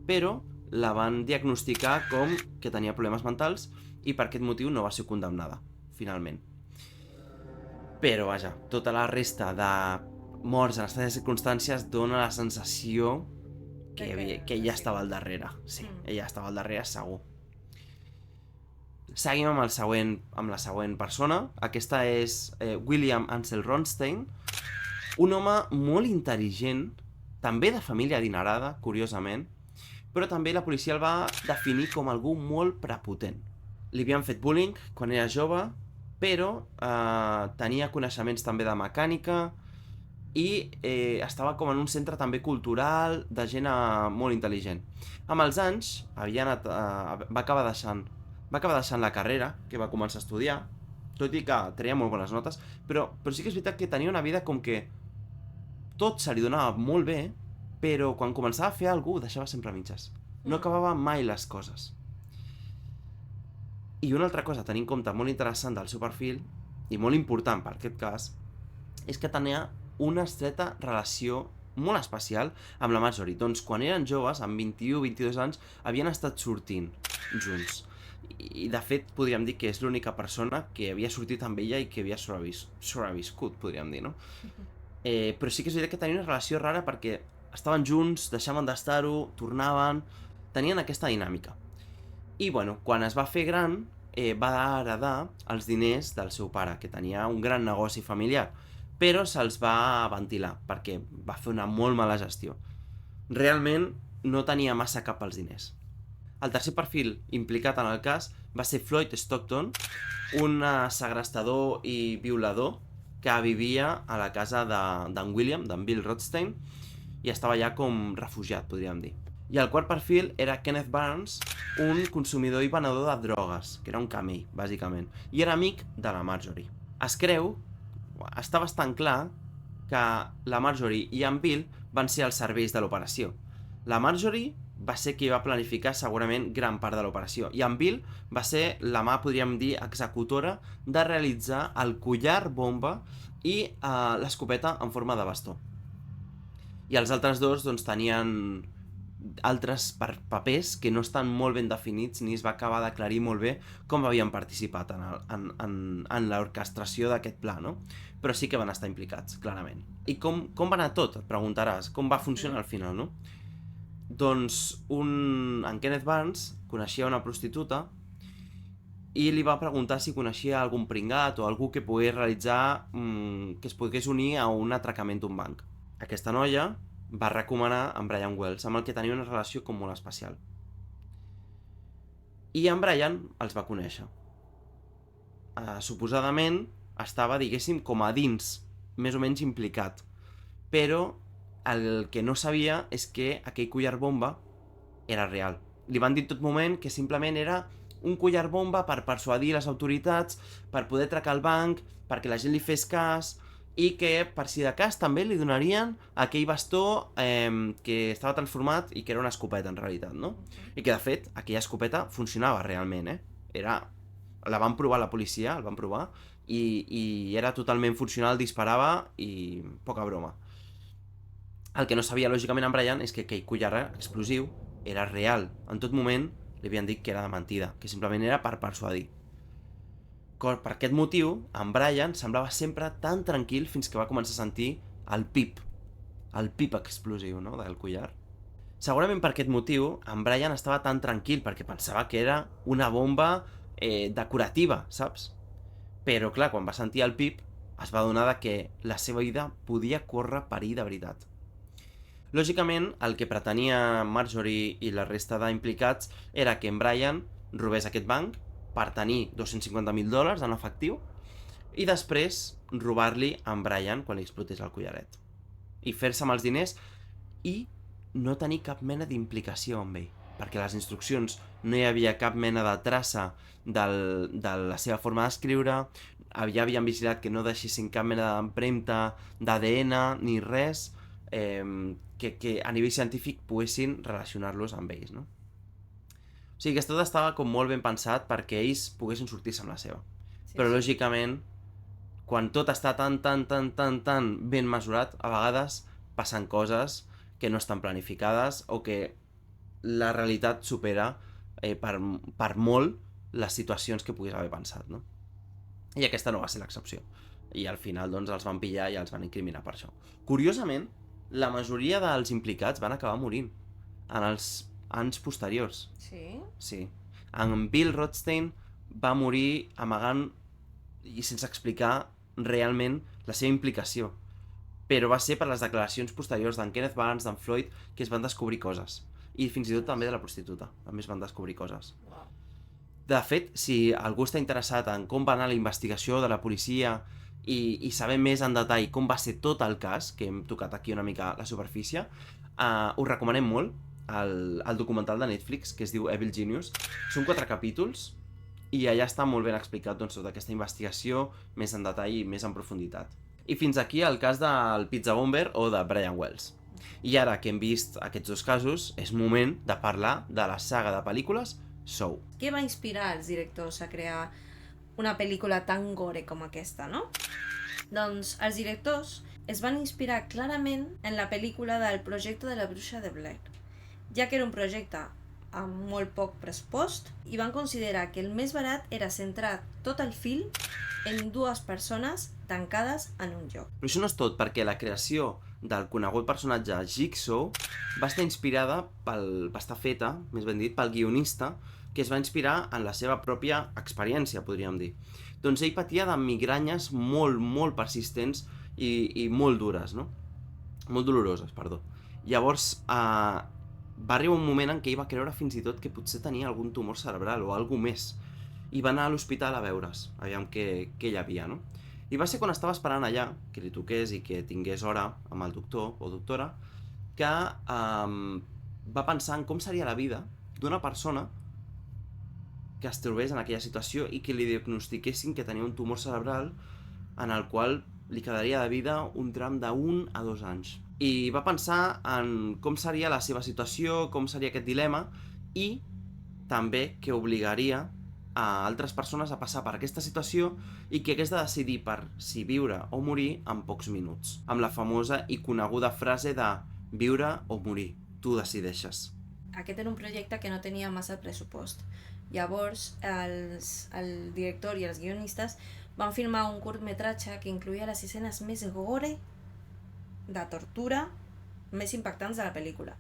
però la van diagnosticar com que tenia problemes mentals i per aquest motiu no va ser condemnada, finalment. Però, vaja, tota la resta de morts en estranyes circumstàncies dona la sensació que ella estava al darrere. Sí, ella estava al darrere segur. Seguim amb la següent persona. Aquesta és William Ansel Ronstein, un home molt intel·ligent, també de família adinerada, curiosament, però també la policia el va definir com algú molt prepotent. Li havien fet bullying quan era jove, però tenia coneixements també de mecànica i estava com en un centre també cultural de gent molt intel·ligent. Amb els anys va acabar deixant la carrera, que va començar a estudiar, tot i que treia molt bones notes, però sí que és veritat que tenia una vida com que tot se li donava molt bé, però quan començava a fer alguna cosa ho deixava sempre a mitges. No acabava mai les coses. I una altra cosa a tenir en compte molt interessant del seu perfil, i molt important per aquest cas, és que tenia una estreta relació molt especial amb la Marjorie. Doncs quan eren joves, amb 21-22 anys, havien estat sortint junts. I de fet podríem dir que és l'única persona que havia sortit amb ella i que havia sobreviscut, podríem dir, no? Però sí que és veritat que tenia una relació rara perquè estaven junts, deixaven d'estar-ho, tornaven, tenien aquesta dinàmica. I bueno, quan es va fer gran, va heredar els diners del seu pare, que tenia un gran negoci familiar, però se'ls va ventilar perquè va fer una molt mala gestió. Realment no tenia massa cap als diners. El tercer perfil implicat en el cas va ser Floyd Stockton, un segrestador i violador que vivia a la casa d'en William, d'en Bill Rothstein, i estava allà com refugiat, podríem dir. I el quart perfil era Kenneth Barnes, un consumidor i venedor de drogues, que era un camell, bàsicament, i era amic de la Marjorie. Es creu, està bastant clar, que la Marjorie i en Bill van ser els serveis de l'operació. La Marjorie va ser qui va planificar segurament gran part de l'operació, i en Bill va ser la mà, podríem dir, executora de realitzar el collar bomba i l'escopeta en forma de bastó. I els altres dos doncs, tenien altres papers que no estan molt ben definits ni es va acabar d'aclarir molt bé com havien participat en l'orquestració d'aquest pla, no? Però sí que van estar implicats, clarament. I com va anar tot? Et preguntaràs. Com va funcionar al final, no? Doncs en Kenneth Barnes coneixia una prostituta i li va preguntar si coneixia algun pringat o algú que pogués realitzar, que es pogués unir a un atracament d'un banc. Aquesta noia va recomanar en Brian Wells, amb el que tenia una relació com molt especial. I en Brian els va conèixer. Suposadament estava, diguéssim, com a dins, més o menys implicat. Però el que no sabia és que aquell collar bomba era real. Li van dir en tot moment que simplement era un collar bomba per persuadir les autoritats, per poder atracar el banc, perquè la gent li fes cas, i que per si de cas també li donarien aquell bastó que estava transformat i que era una escopeta en realitat, no? I que de fet aquella escopeta funcionava realment, la van provar la policia, el van provar, i era totalment funcional, disparava i poca broma. El que no sabia lògicament en Brian és que aquell collar explosiu era real. En tot moment li havien dit que era de mentida, que simplement era per persuadir. Per aquest motiu, en Brian semblava sempre tan tranquil fins que va començar a sentir el pip explosiu, no?, del collar. Segurament per aquest motiu, en Brian estava tan tranquil perquè pensava que era una bomba decorativa, saps? Però clar, quan va sentir el pip, es va adonar que la seva vida podia córrer perill de veritat. Lògicament, el que pretenia Marjorie i la resta d'implicats era que en Brian robés aquest banc per tenir $250,000 en efectiu i després robar-li a en Brian quan li explotés el collaret. I fer-se amb els diners i no tenir cap mena d'implicació amb ell, perquè a les instruccions no hi havia cap mena de traça de la seva forma d'escriure, ja havien vigilat que no deixessin cap mena d'empremta d'ADN ni res que a nivell científic poguessin relacionar-los amb ells, no? O sigui que tot estava com molt ben pensat perquè ells poguessin sortir-se amb la seva. Sí, però lògicament, quan tot està tan ben mesurat, a vegades passen coses que no estan planificades o que la realitat supera per molt les situacions que puguis haver pensat, no? I aquesta no va ser l'excepció. I al final doncs els van pillar i els van incriminar per això. Curiosament, la majoria dels implicats van acabar morint en els anys posteriors. Sí? Sí. En Bill Rothstein va morir amagant i sense explicar realment la seva implicació. Però va ser per les declaracions posteriors d'en Kenneth Barnes, d'en Floyd, que es van descobrir coses. I fins i tot també de la prostituta, també es van descobrir coses. De fet, si algú està interessat en com va anar la investigació de la policia i saber més en detall com va ser tot el cas, que hem tocat aquí una mica la superfície, us recomanem molt el documental de Netflix, que es diu Evil Genius. Són 4 capítols i allà està molt ben explicat doncs, tota aquesta investigació més en detall i més en profunditat. I fins aquí el cas del Pizza Bomber o de Brian Wells. I ara que hem vist aquests 2 casos, és moment de parlar de la saga de pel·lícules Saw. Què va inspirar els directors a crear una pel·lícula tan gore com aquesta, no? Doncs els directors es van inspirar clarament en la pel·lícula del projecte de la bruixa de Blair, ja que era un projecte amb molt poc pressupost i van considerar que el més barat era centrar tot el film en 2 persones tancades en un lloc. Però això no és tot, perquè la creació del conegut personatge Jigsaw va estar feta, més ben dit, pel guionista, que es va inspirar en la seva pròpia experiència, podríem dir. Doncs ell patia de migranyes molt persistents i molt dures, no? Molt doloroses, perdó. Llavors, va arribar un moment en què ell va creure fins i tot que potser tenia algun tumor cerebral o alguna més. I va anar a l'hospital a veure's, aviam què hi havia, no? I va ser quan estava esperant allà, que li toqués i que tingués hora amb el doctor o doctora, que va pensar en com seria la vida d'una persona que es trobés en aquella situació i que li diagnostiquessin que tenia un tumor cerebral en el qual li quedaria de vida un tram d'1 a 2 anys. I va pensar en com seria la seva situació, com seria aquest dilema i també que obligaria a altres persones a passar per aquesta situació i que hagués de decidir per si viure o morir en pocs minuts. Amb la famosa i coneguda frase de viure o morir, tu decideixes. Aquest era un projecte que no tenia massa pressupost. Llavors, el director i els guionistes van filmar un curtmetratge que incloïa les escenes més gore de tortura més impactants de la pel·lícula.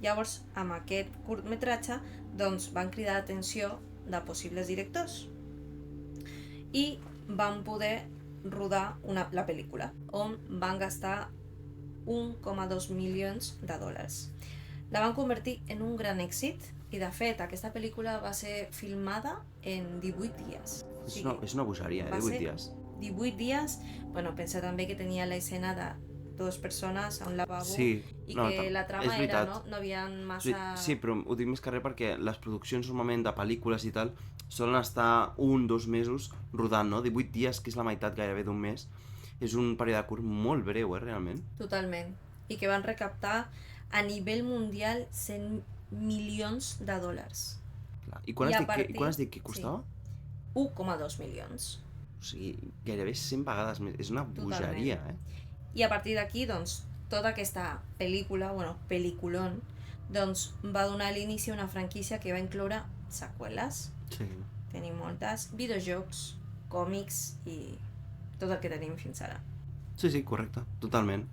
Llavors, amb aquest curtmetratge, doncs, van cridar l'atenció de possibles directors i van poder rodar la pel·lícula, on van gastar 1,2 milions de dòlars. La van convertir en un gran èxit i, de fet, aquesta pel·lícula va ser filmada en 18 dies. És una bogeria, 18 dies. 18 dies, bueno, pensa també que tenia l'escena de 2 persones a un lavabo i que la trama era, no havia massa... Sí, però ho dic més que res perquè les produccions normalment de pel·lícules i tal solen estar 1-2 mesos rodant, no? 18 dies, que és la meitat gairebé d'un mes, és un període curt molt breu, realment. Totalment. I que van recaptar a nivell mundial 100 milions de dòlars. Clar. I quan has dit que costava? Sí. 1,2 milions. O sigui, gairebé 100 vegades més. És una bogeria, I a partir d'aquí, doncs, tota aquesta pel·lícula, pel·lículon, doncs va donar l'inici a una franquícia que va incloure seqüeles. Sí. Tenim moltes, videojocs, còmics i tot el que tenim fins ara. Sí, correcte, totalment.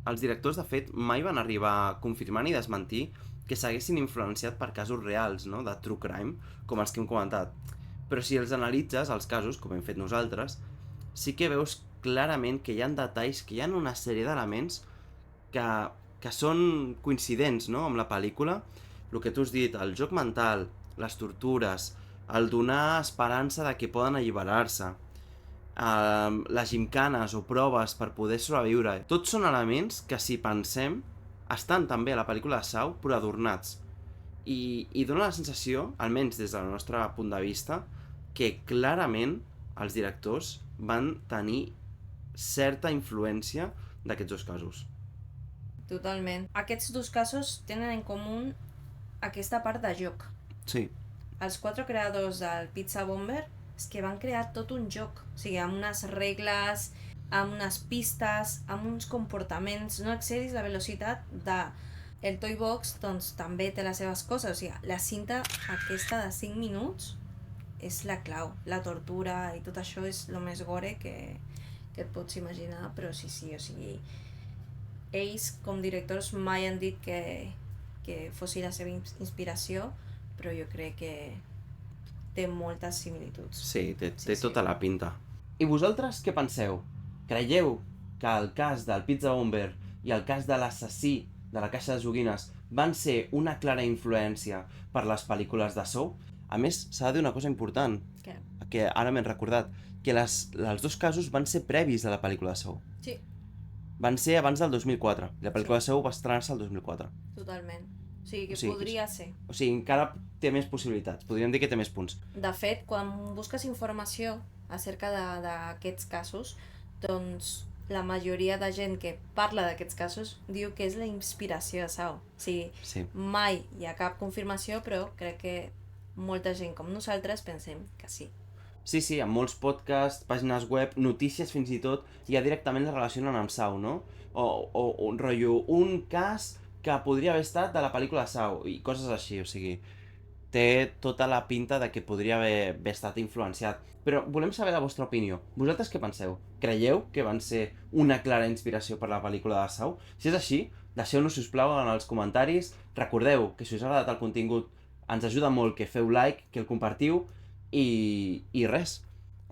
Els directors, de fet, mai van arribar a confirmar ni desmentir que s'haguessin influenciat per casos reals, no?, de true crime, com els que hem comentat. Però si els analitzes, els casos, com hem fet nosaltres, sí que veus clarament que hi ha detalls, que hi ha una sèrie d'elements que són coincidents, no?, amb la pel·lícula. El que tu has dit, el joc mental, les tortures, el donar esperança de que poden alliberar-se, les gimcanes o proves per poder sobreviure. Tots són elements que, si pensem, estan també a la pel·lícula de Saw, però adornats. I dona la sensació, almenys des del nostre punt de vista, que clarament els directors van tenir certa influència d'aquests 2 casos. Totalment. Aquests 2 casos tenen en comú aquesta part de joc. Sí. Els 4 creadors del Pizza Bomber és que van crear tot un joc, o sigui, amb unes regles, amb unes pistes, amb uns comportaments. No excedis la velocitat de... El Toy Box, doncs, també té les seves coses, o sigui, la cinta aquesta de 5 minuts és la clau. La tortura i tot això és el més gore que et pots imaginar, però sí, o sigui, ells com directors mai han dit que fos la seva inspiració, però jo crec que té moltes similituds. Sí, té Sí. tota la pinta. I vosaltres què penseu? Creieu que el cas del Pizza Bomber i el cas de l'assassí de la caixa de joguines van ser una clara influència per les pel·lícules de Saw? A més, s'ha de dir una cosa important, Què? que ara m'he recordat, que els dos casos van ser previs a la pel·lícula de Saw. Sí, Van ser abans del 2004. La pel·lícula de Saw va estrenar-se el 2004. totalment. O sigui que O sigui, podria ser. O sigui, encara té més possibilitats. Podríem dir que té més punts. De fet, quan busques informació acerca d'aquests casos, doncs la majoria de gent que parla d'aquests casos diu que és la inspiració de Saw. O sigui, Sí. mai hi ha cap confirmació, però crec que molta gent com nosaltres pensem que sí. Sí, amb molts podcasts, pàgines web, notícies fins i tot, ja directament les relacionen amb Saw, no? O un rotllo, un cas que podria haver estat de la pel·lícula Saw, i coses així, o sigui, té tota la pinta de que podria haver estat influenciat. Però volem saber la vostra opinió. Vosaltres què penseu? Creieu que van ser una clara inspiració per la pel·lícula de Saw? Si és així, deixeu-nos, sisplau, en els comentaris. Recordeu que si us ha agradat el contingut ens ajuda molt que feu like, que el compartiu i res.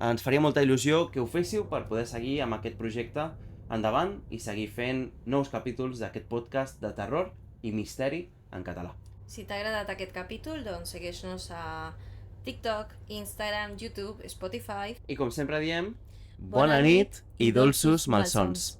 Ens faria molta il·lusió que ho féssiu per poder seguir amb aquest projecte endavant i seguir fent nous capítols d'aquest podcast de terror i misteri en català. Si t'ha agradat aquest capítol, doncs segueix-nos a TikTok, Instagram, YouTube, Spotify. I com sempre diem, bona nit i dolços malsons.